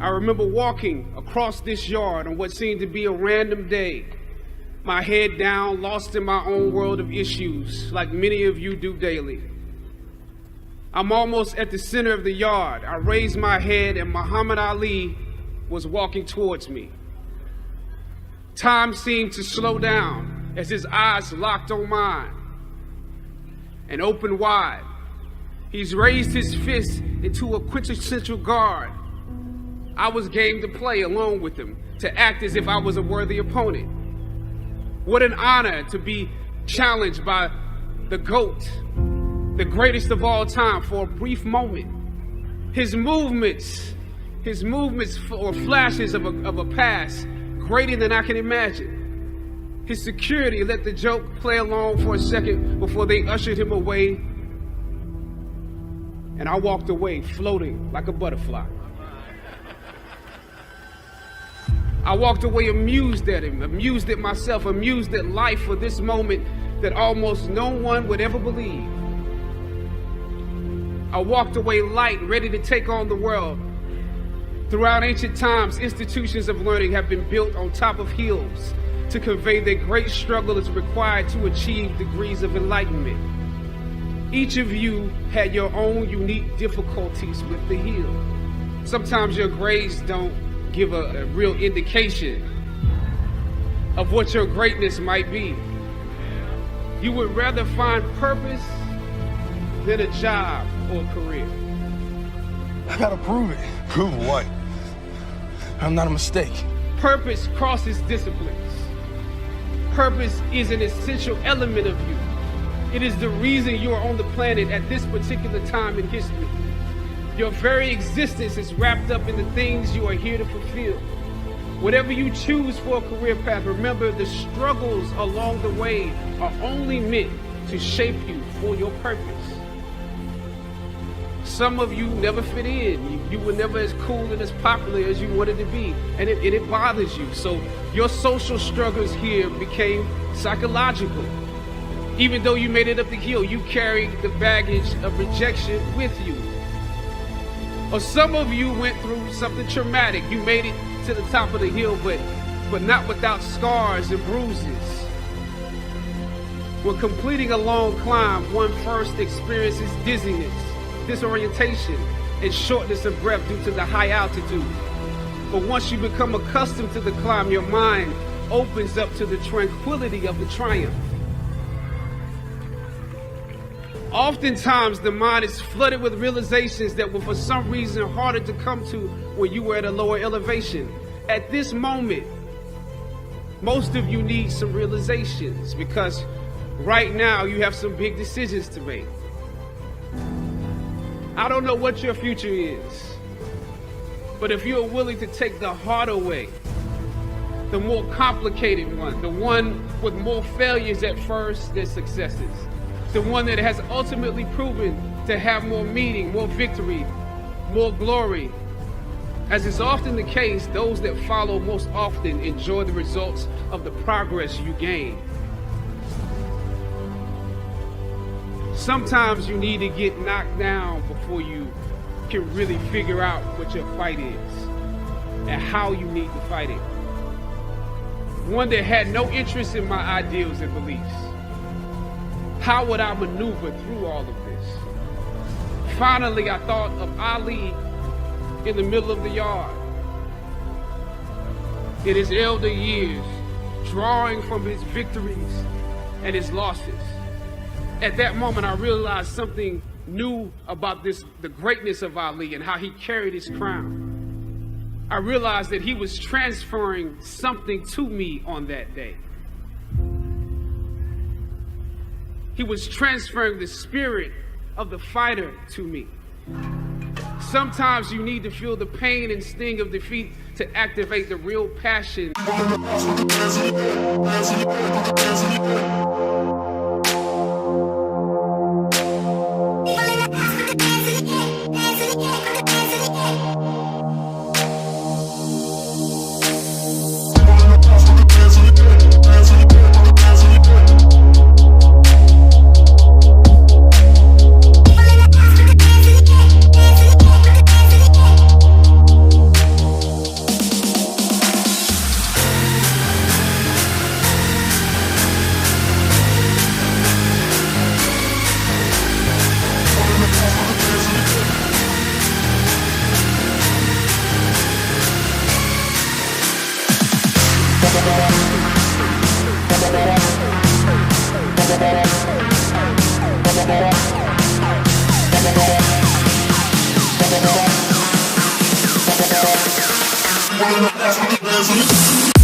I remember walking across this yard on what seemed to be a random day, my head down, lost in my own world of issues, like many of you do daily. I'm almost at the center of the yard. I raised my head and Muhammad Ali was walking towards me. Time seemed to slow down as his eyes locked on mine and opened wide. He's raised his fist into a quintessential guard. I was game to play along with him, to act as if I was a worthy opponent. What an honor to be challenged by the GOAT, the greatest of all time, for a brief moment. His movements or flashes of a past greater than I can imagine. His security let the joke play along for a second before they ushered him away. And I walked away floating like a butterfly. I walked away amused at him, amused at myself, amused at life for this moment that almost no one would ever believe. I walked away light, ready to take on the world. Throughout ancient times, institutions of learning have been built on top of hills to convey that great struggle is required to achieve degrees of enlightenment. Each of you had your own unique difficulties with the hill. Sometimes your grades don't give a real indication of what your greatness might be. You would rather find purpose than a job or a career. I gotta prove it. Prove what? I'm not a mistake. Purpose crosses disciplines. Purpose is an essential element of you. It is the reason you are on the planet at this particular time in history. Your very existence is wrapped up in the things you are here to fulfill. Whatever you choose for a career path, remember the struggles along the way are only meant to shape you for your purpose. Some of you never fit in. You were never as cool and as popular as you wanted to be, and it bothers you. So your social struggles here became psychological. Even though you made it up the hill, you carried the baggage of rejection with you. Or some of you went through something traumatic. You made it to the top of the hill, but not without scars and bruises. When completing a long climb, one first experiences dizziness, disorientation, and shortness of breath due to the high altitude. But once you become accustomed to the climb, your mind opens up to the tranquility of the triumph. Oftentimes, the mind is flooded with realizations that were for some reason harder to come to when you were at a lower elevation. At this moment, most of you need some realizations because right now you have some big decisions to make. I don't know what your future is, but if you're willing to take the harder way, the more complicated one, the one with more failures at first than successes, the one that has ultimately proven to have more meaning, more victory, more glory. As is often the case, those that follow most often enjoy the results of the progress you gain. Sometimes you need to get knocked down before you can really figure out what your fight is and how you need to fight it. One that had no interest in my ideals and beliefs. How would I maneuver through all of this? Finally, I thought of Ali in the middle of the yard. In his elder years, drawing from his victories and his losses. At that moment, I realized something new about the greatness of Ali and how he carried his crown. I realized that he was transferring something to me on that day. He was transferring the spirit of the fighter to me. Sometimes you need to feel the pain and sting of defeat to activate the real passion. Let's